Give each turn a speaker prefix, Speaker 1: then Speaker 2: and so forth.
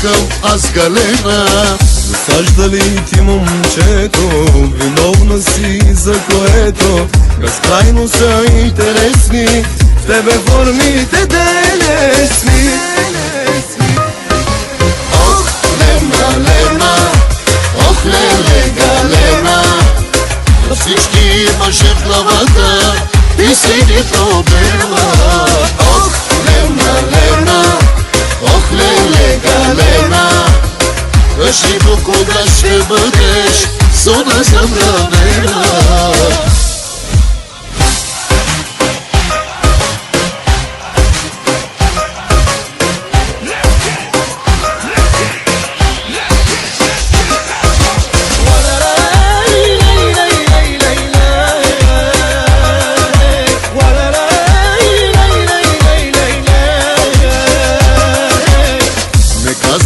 Speaker 1: чакам аз Галена.
Speaker 2: Досажда ли ти, момчето, виновна си за което безкрайно са интересни в тебе формите телесни?
Speaker 1: Ох, Лена, Лена, ох, леле, Галена, на всички имаше в главата и си ги проблема. Ох, Лена, Лена, ох, леле, Галена, кажи до кога ще бъдеш суда забранена.